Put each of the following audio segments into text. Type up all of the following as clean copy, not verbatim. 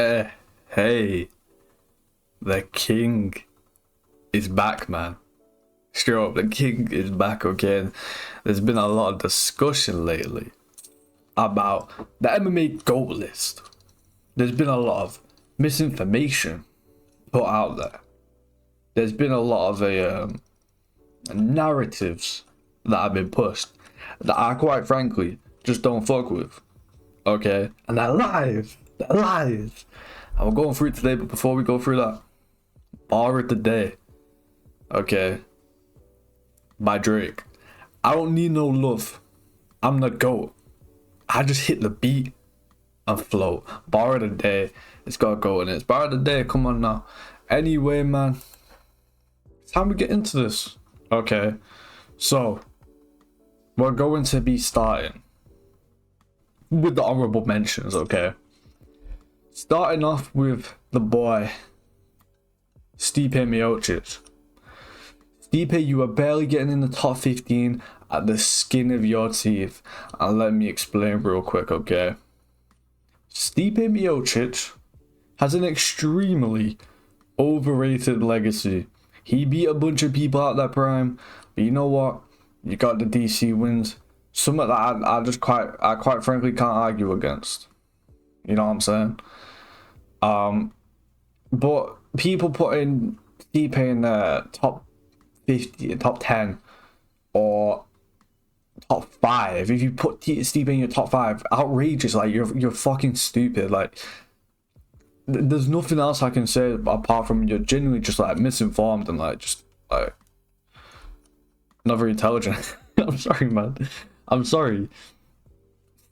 Hey, the king is back, man. Straight up, the king is back again. There's been a lot of discussion lately about the MMA GOAT list. There's been a lot of misinformation put out there. There's been a lot of narratives that have been pushed that I quite frankly just don't fuck with. Okay? And they're lies. They're lies. And we're going through it today, but before we go through that, bar of the day. Okay? By Drake. I don't need no love. I'm the GOAT. I just hit the beat and float. Bar of the day. It's got to go in it. It's bar of the day. Come on now. Anyway, man. It's time we get into this. Okay. So, we're going to be starting with the honorable mentions, okay? Starting off with the boy, Stipe Miocic. Stipe, you are barely getting in the top 15 at the skin of your teeth. And let me explain real quick, okay? Stipe Miocic has an extremely overrated legacy. He beat a bunch of people at that prime, but you know what? You got the DC wins. Something that I quite frankly can't argue against. You know what I'm saying? But people putting Stipe in the top 50, top 10, or top 5. If you put Stipe in your top 5, outrageous. Like you're fucking stupid. Like there's nothing else I can say apart from you're genuinely just like misinformed and like just like not very intelligent. I'm sorry, man. I'm sorry.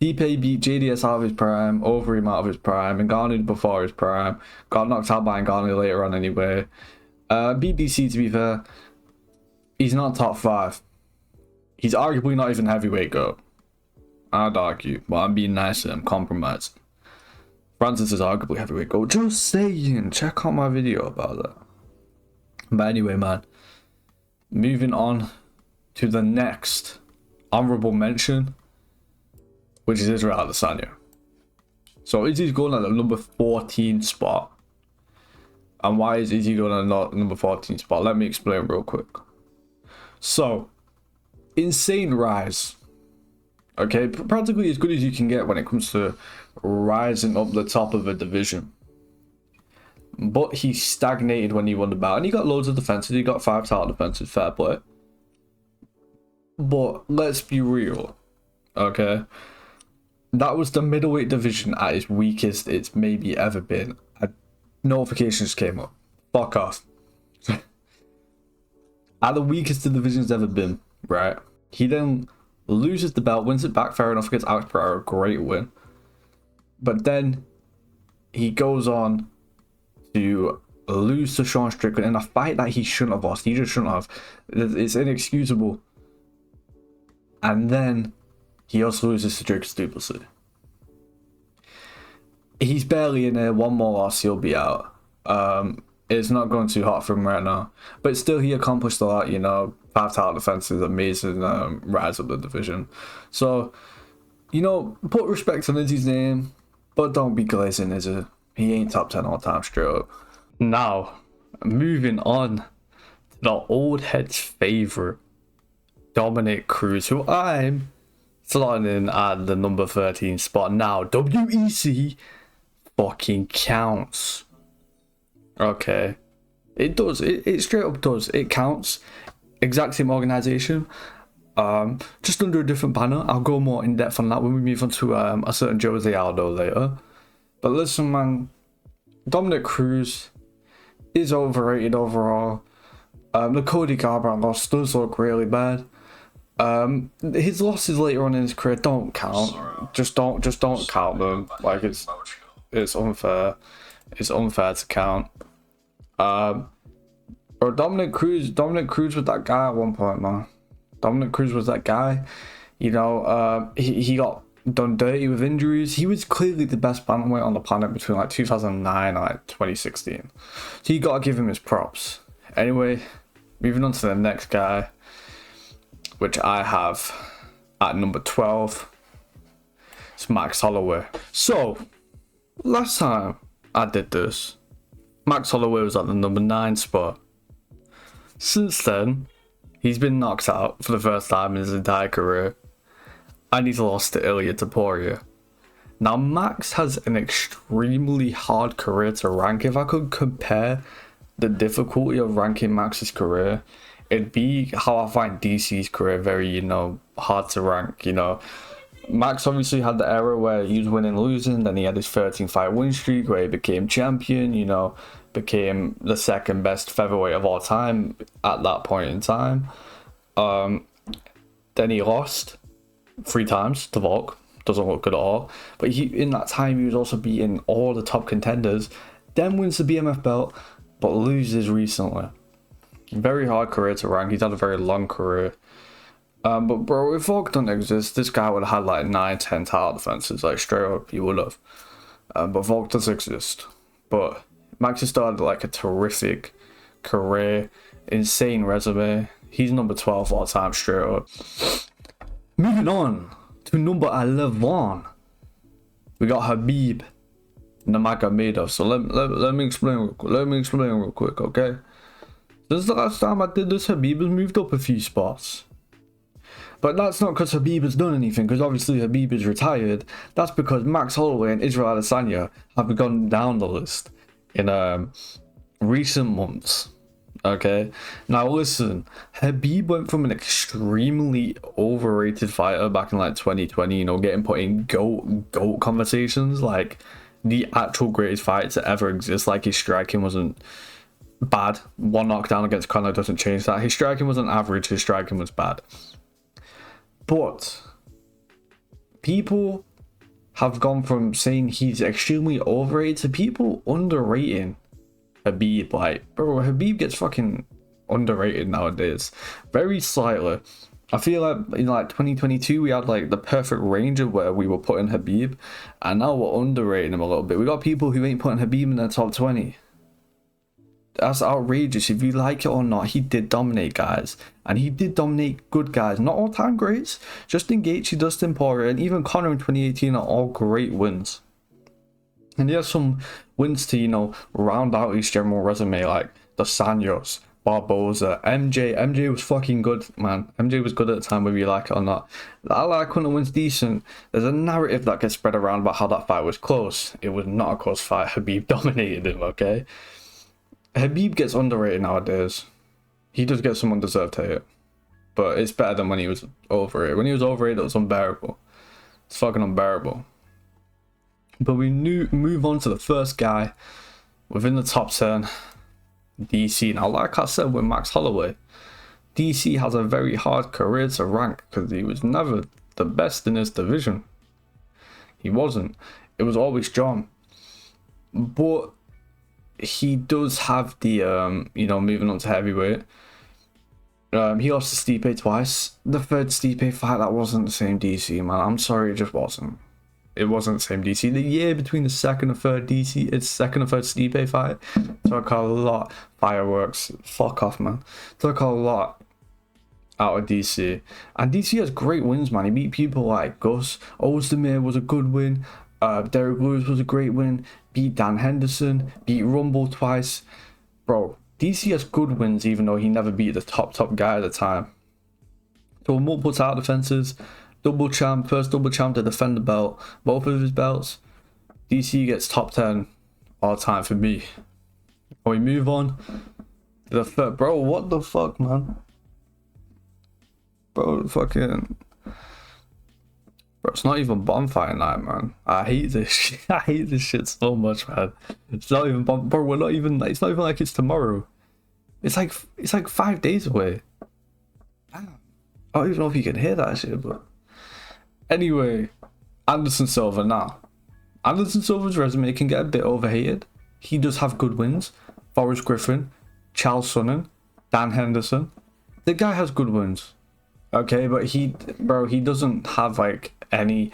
Stipe beat JDS out of his prime, Overeem out of his prime, and Ngannou before his prime. Got knocked out by Ngannou later on anyway. Beat DC, to be fair. He's not top 5. He's arguably not even heavyweight GOAT. I'd argue, but I'm being nice and I'm compromising. Francis is arguably heavyweight GOAT. Just saying. Check out my video about that. But anyway, man. Moving on to the next honorable mention, which is Israel Adesanya. So Izzy's going at the number 14 spot. And why is Izzy going at the number 14 spot? Let me explain real quick. So, insane rise. Okay, practically as good as you can get when it comes to rising up the top of a division. But he stagnated when he won the bout. And he got loads of defenses. He got 5 title defenses, fair play. But let's be real. Okay? That was the middleweight division at its weakest it's maybe ever been. Notifications came up. Fuck off. At the weakest the division's ever been, right? He then loses the belt, wins it back, fair enough, against Alex Pereira, great win. But then he goes on to lose to Sean Strickland in a fight that he shouldn't have lost. He just shouldn't have. It's inexcusable. And then he also loses to Drake Duplessis. He's barely in there. One more loss, he'll be out. It's not going too hot for him right now. But still, he accomplished a lot, you know. 5 title defenses, amazing rise up the division. So, you know, put respect on Izzy's name, but don't be glazing Izzy. He ain't top 10 all time straight up. Now, moving on to the old head's favorite, Dominic Cruz, who I'm slotting in at the number 13 spot. Now, WEC fucking counts. Okay. It does. It straight up does. It counts. Exact same organization. Just under a different banner. I'll go more in depth on that when we move on to a certain Jose Aldo later. But listen, man. Dominic Cruz is overrated overall. The Cody Garbrandt loss does look really bad. His losses later on in his career don't count. Just don't count them. Like it's unfair. It's unfair to count. Or Dominic Cruz was that guy at one point, man. Dominic Cruz was that guy. You know, he got done dirty with injuries. He was clearly the best bantamweight on the planet between like 2009 and like 2016. So you gotta give him his props. Anyway, moving on to the next guy, which I have at number 12. It's Max Holloway. So, last time I did this. Max Holloway was at the number 9 spot. Since then, he's been knocked out for the first time in his entire career, and he's lost to Ilya Topuria. Now, Max has an extremely hard career to rank. If I could compare the difficulty of ranking Max's career, it'd be how I find DC's career very, hard to rank, Max obviously had the era where he was winning, losing, then he had his 13-fight win streak where he became champion, became the second best featherweight of all time at that point in time. Then he lost 3 times to Volk. Doesn't look good at all. But in that time, he was also beating all the top contenders. Then wins the BMF belt, but loses recently. Very hard career to rank. He's had a very long career. But bro, if Volk didn't exist, this guy would have had like 9-10 title defenses, like straight up, he would have. But Volk does exist. But Max has started like a terrific career, insane resume. He's number 12 all time, straight up. Moving on to number 11, we got Khabib Nurmagomedov. So let me explain. Let me explain real quick, okay? Since the last time I did this, Khabib has moved up a few spots. But that's not because Khabib has done anything, because obviously Khabib is retired. That's because Max Holloway and Israel Adesanya have gone down the list in recent months. Okay, now listen, Khabib went from an extremely overrated fighter back in like 2020, getting put in GOAT conversations, like the actual greatest fight to ever exist. Like his striking wasn't bad. One knockdown against Conor doesn't change that. His striking wasn't average, his striking was bad. But people have gone from saying he's extremely overrated to people underrating Khabib. Like, bro, Khabib gets fucking underrated nowadays, very slightly. I feel like in like 2022 we had like the perfect range of where we were putting Khabib, and now we're underrating him a little bit. We got people who ain't putting Khabib in their top 20. That's outrageous. If you like it or not, he did dominate guys, and he did dominate good guys, not all-time greats. Justin Gaethje, Dustin Poirier, and even Conor in 2018 are all great wins. And he has some wins to, round out his general resume, like the Sanyos, Barboza, MJ. MJ was fucking good, man. MJ was good at the time, whether you like it or not. The Ally Conor wins decent. There's a narrative that gets spread around about how that fight was close. It was not a close fight. Khabib dominated him, okay? Khabib gets underrated nowadays. He does get some undeserved hate, but it's better than when he was overrated. When he was overrated, it was unbearable. It's fucking unbearable. But we move on to the first guy within the top 10, DC. Now, like I said with Max Holloway, DC has a very hard career to rank because he was never the best in his division. He wasn't. It was always John. But he does have the, moving on to heavyweight. He lost to Stipe twice. The third Stipe fight, that wasn't the same DC, man. I'm sorry, it just wasn't. It wasn't the same DC. The year between the second and third Stipe fight took a lot. Fireworks. Fuck off, man. Took a lot out of DC. And DC has great wins, man. He beat people like Gus. Ozdemir was a good win. Derek Lewis was a great win. Beat Dan Henderson. Beat Rumble twice. Bro, DC has good wins even though he never beat the top guy at the time. So multiple title defenses. Double champ, first double champ to defend the belt. Both of his belts. DC gets top 10 all time for me. When we move on to the third. Bro, what the fuck, man? Bro, fucking... Bro, it's not even bonfire night, man. I hate this shit. I hate this shit so much, man. It's not even bro, we're not even, it's not even like it's tomorrow. It's like 5 days away. Damn. I don't even know if you can hear that shit, but anyway, Anderson Silva now. Anderson Silva's resume can get a bit overhated. He does have good wins. Forrest Griffin, Charles Sonnen, Dan Henderson. The guy has good wins. Okay, but he doesn't have like any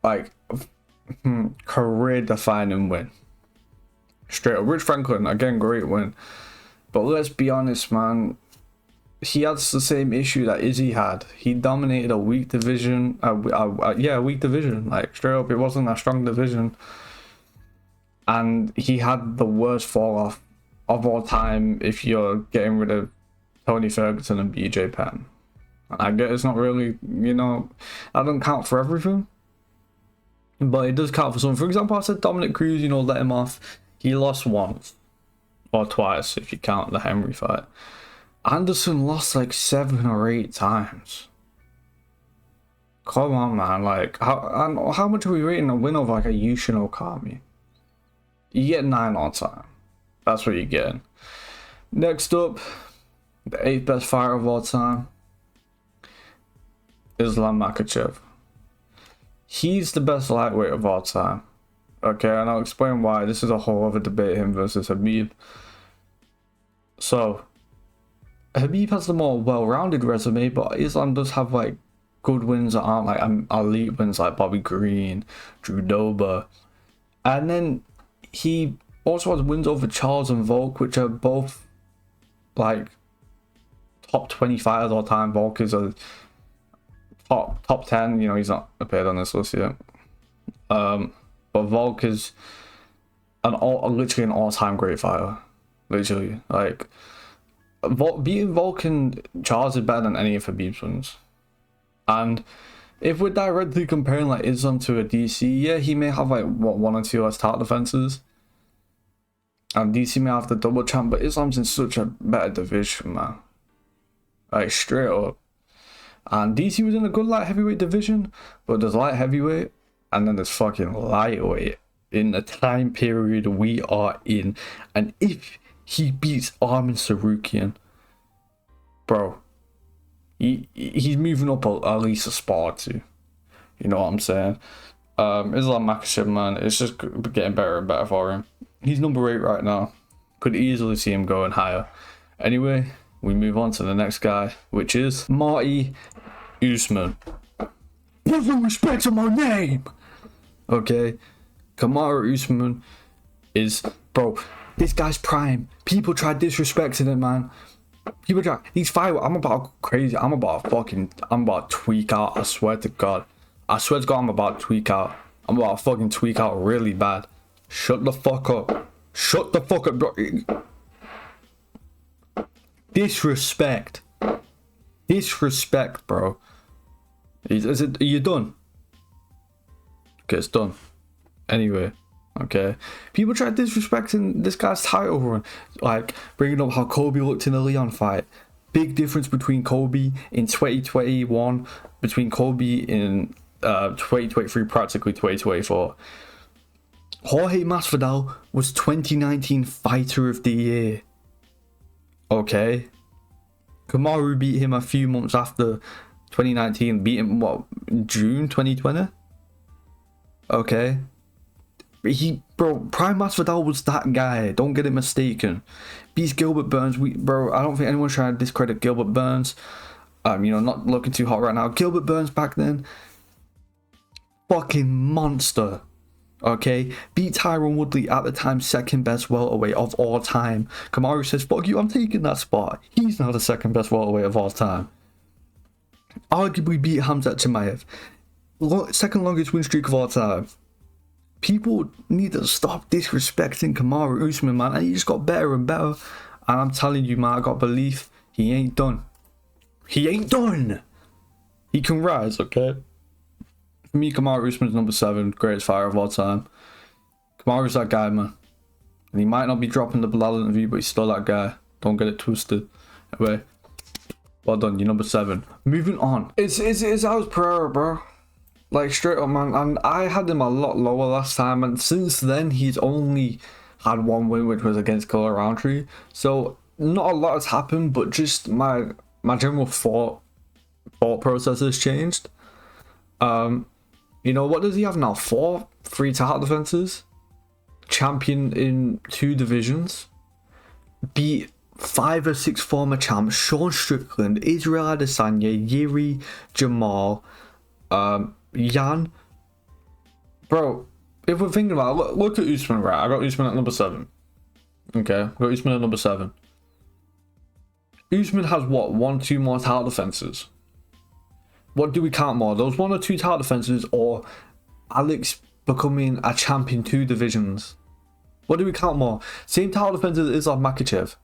like career defining win. Straight up. Rich Franklin, again, great win. But let's be honest, man. He has the same issue that Izzy had. He dominated a weak division. A weak division. Like, straight up, it wasn't a strong division. and he had the worst fall off of all time if you're getting rid of Tony Ferguson and BJ Penn. I get it's not really, you know, that doesn't count for everything, but it does count for some. For example, I said Dominic Cruz, you know, let him off. He lost once or twice if you count the Henry fight. Anderson lost like 7 or 8 times. Come on, man. Like, how much are we rating a win over like a Yushin Okami? You get 9 on time. That's what you're getting. Next up, the 8th best fighter of all time, Islam Makhachev. He's the best lightweight of all time. Okay, and I'll explain why. This is a whole other debate, him versus Khabib. So, Khabib has the more well-rounded resume, but Islam does have like good wins that aren't like elite wins like Bobby Green, Drew Dober. And then he also has wins over Charles and Volk, which are both like top 20 fighters all time. Volk is a top 10, you know, he's not appeared on this list yet. But Volk is literally an all-time great fighter. Literally, like beating Volk and Charles is better than any of Khabib's wins. And if we're directly comparing like Islam to a DC, yeah, he may have like what 1 or 2 less title defenses, and DC may have the double champ, but Islam's in such a better division, man. Like straight up. And DC was in a good light heavyweight division, but there's light heavyweight, and then there's fucking lightweight in the time period we are in. And if he beats Armin Sarukian, bro, he's moving up at least a spot or 2. You know what I'm saying? Islam Makhachev, man, it's just getting better and better for him. He's number 8 right now. Could easily see him going higher. Anyway, we move on to the next guy, which is Marty Usman. Put some respect on my name! Okay, Kamaru Usman is, bro, this guy's prime. People try disrespecting him, man. People try. These fight. I'm about to go crazy. I'm about to tweak out. I swear to God. I swear to God, I'm about to tweak out. I'm about to fucking tweak out really bad. Shut the fuck up. Shut the fuck up, bro. Disrespect. Disrespect, bro. Are you done? Okay, it's done. Anyway, okay. People try disrespecting this guy's title run, like bringing up how Kobe looked in the Leon fight. Big difference between Kobe in 2021, between Kobe in 2023, practically 2024. Jorge Masvidal was 2019 Fighter of the Year. Okay. Kamaru beat him a few months after 2019, beat him, what, June 2020? Okay. Prime Masvidal was that guy. Don't get it mistaken. Beats Gilbert Burns. I don't think anyone's trying to discredit Gilbert Burns. You know, not looking too hot right now. Gilbert Burns back then, fucking monster. Okay, beat Tyron Woodley, at the time 2nd best welterweight of all time. Kamaru says, "Fuck you, I'm taking that spot." He's now the 2nd best welterweight of all time. Arguably beat Khamzat Chimaev, 2nd longest win streak of all time. People need to stop disrespecting Kamaru Usman, man, and he just got better and better. And I'm telling you, man, I got belief. He ain't done. He ain't done. He can rise, okay? For me, Kamaru Usman's number 7, greatest fighter of all time. Kamaru's that guy, man. And he might not be dropping the Bilal interview, but he's still that guy. Don't get it twisted. Anyway, well done, you're number 7. Moving on. It's Alex Pereira, bro. Like, straight up, man. And I had him a lot lower last time, and since then, he's only had 1 win, which was against Killer Roundtree. So, not a lot has happened, but just my general thought process has changed. You know, what does he have now? 3 title defenses? Champion in 2 divisions? Beat 5 or 6 former champs: Sean Strickland, Israel Adesanya, Yuri, Jamal, Jan. Bro, if we're thinking about it, look at Usman, right? I got Usman at number 7. Okay, I got Usman at number 7. Usman has what, 1, 2 more title defenses? What do we count more? Those 1 or 2 title defenses, or Alex becoming a champ in 2 divisions? What do we count more? Same title defenses is of Makhachev,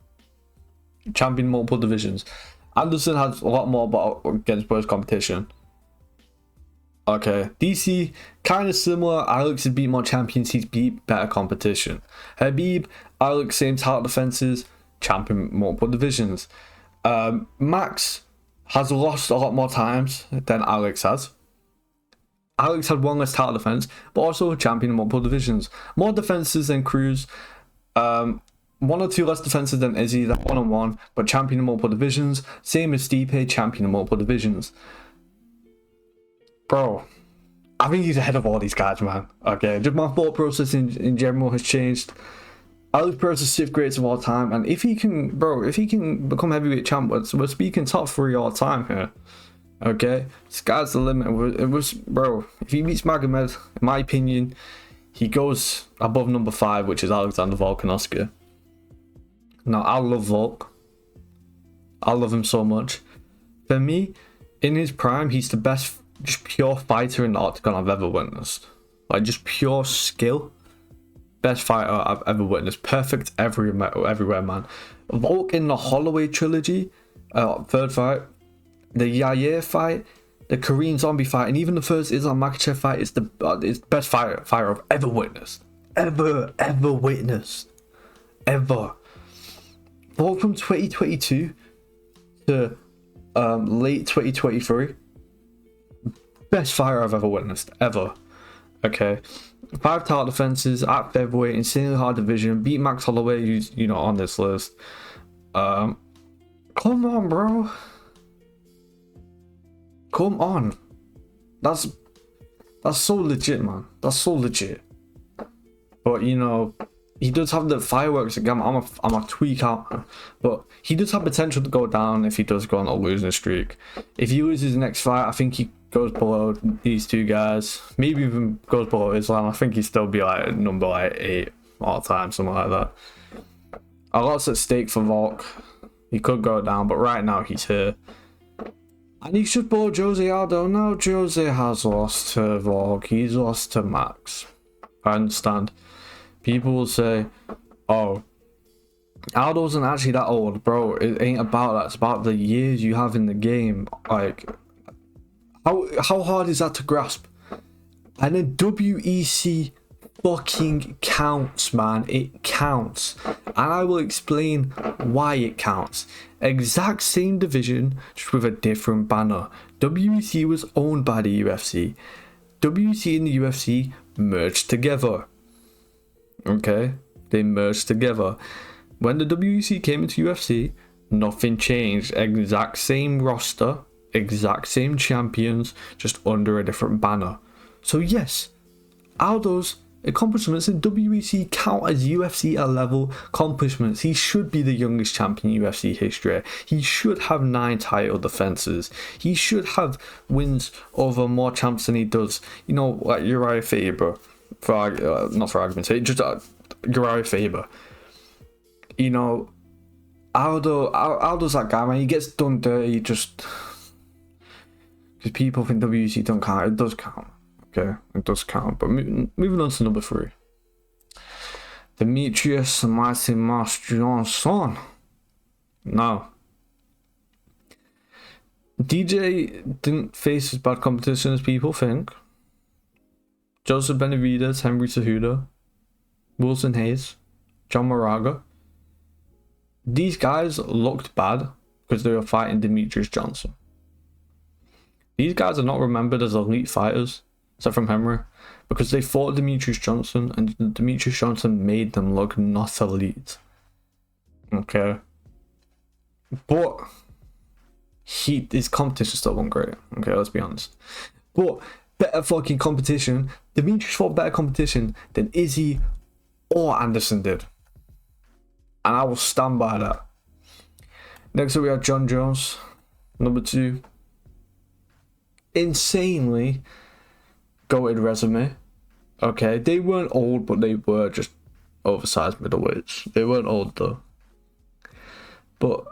champion multiple divisions. Anderson has a lot more, but against worse competition. Okay, DC kind of similar. Alex has beat more champions. He's beat better competition. Khabib, Alex, same title defenses, champion multiple divisions. Max has lost a lot more times than Alex has. Alex had one less title defense, but also champion in multiple divisions. More defenses than Cruz. One or two less defenses than Izzy, that 1-on-1, but champion in multiple divisions. Same as Stipe, champion in multiple divisions. Bro, I think he's ahead of all these guys, man. Okay, just my thought process in general has changed. Alex Perez is 6th greatest of all time, and if he can, bro, if he can become heavyweight champ, we're speaking top 3 all time here. Okay, sky's the limit. It was, bro, if he beats Magomed, in my opinion, he goes above number 5, which is Alexander Volkanovski. Now, I love Volk. I love him so much. For me, in his prime, he's the best, just pure fighter in the octagon I've ever witnessed. Like, just pure skill. Best fighter I've ever witnessed. Perfect everywhere, man. Volk in the Holloway trilogy, 3rd fight, the Yair fight, the Korean Zombie fight, and even the first Islam Makhachev fight is the best fighter I've ever witnessed. Ever witnessed. Ever. Volk from 2022 to late 2023. Best fighter I've ever witnessed. Ever. Okay. 5 title defenses at featherweight, insanely hard division. Beat Max Holloway, who's, you know, on this list. Come on, bro. Come on. That's so legit, man. That's so legit. But, you know, he does have the fireworks again. I'm a tweak out, but he does have potential to go down if he does go on a losing streak. If he loses the next fight, I think he goes below these 2 guys. Maybe even goes below Islam. I think he'd still be like number 8 all time, something like that. A lot's at stake for Volk. He could go down, but right now he's here. And he should below Jose Aldo. Now Jose has lost to Volk. He's lost to Max. I understand. People will say, oh, Aldo isn't actually that old, bro. It ain't about that. It's about the years you have in the game. Like, how hard is that to grasp? And then WEC fucking counts, man. It counts. And I will explain why it counts. Exact same division, just with a different banner. WEC was owned by the UFC. WEC and the UFC merged together. Okay? They merged together. When the WEC came into UFC, nothing changed. Exact same roster, exact same champions, just under a different banner. So yes, Aldo's accomplishments in WEC count as UFC level accomplishments. He should be the youngest champion in UFC history. He should have 9 title defenses. He should have wins over more champs than he does. You know, like Uriah Faber, not for argument's sake, just Uriah Faber. You know, Aldo's that guy, man. He gets done dirty just because people think WEC don't count. It does count. Okay, it does count. But moving on to number 3. Demetrius Maximus Johnson. Now, DJ didn't face as bad competition as people think. Joseph Benavidez, Henry Cejudo, Wilson Hayes, John Moraga. These guys looked bad because they were fighting Demetrius Johnson. These guys are not remembered as elite fighters, except from Henry, because they fought Demetrius Johnson, and Demetrius Johnson made them look not elite. Okay. But his competition still wasn't great. Okay, let's be honest. But better fucking competition. Demetrius fought better competition than Izzy or Anderson did. And I will stand by that. Next up we have John Jones, number 2. Insanely goated resume. Okay, they weren't old, but they were just oversized middleweights. They weren't old though. But,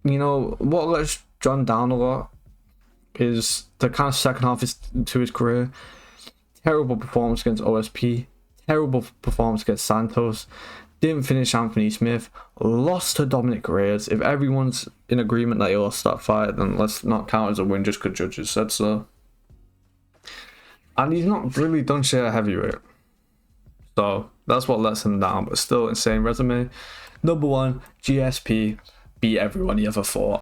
you know, what lets John down a lot is the kind of second half to his career. Terrible performance against OSP. terrible performance against Santos, didn't finish Anthony Smith, lost to Dominic Reyes. If everyone's in agreement that he lost that fight, then let's not count as a win just because judges said so. And he's not really done shit at heavyweight, so that's what lets him down, but still insane resume. Number 1, GSP, beat everyone he ever fought.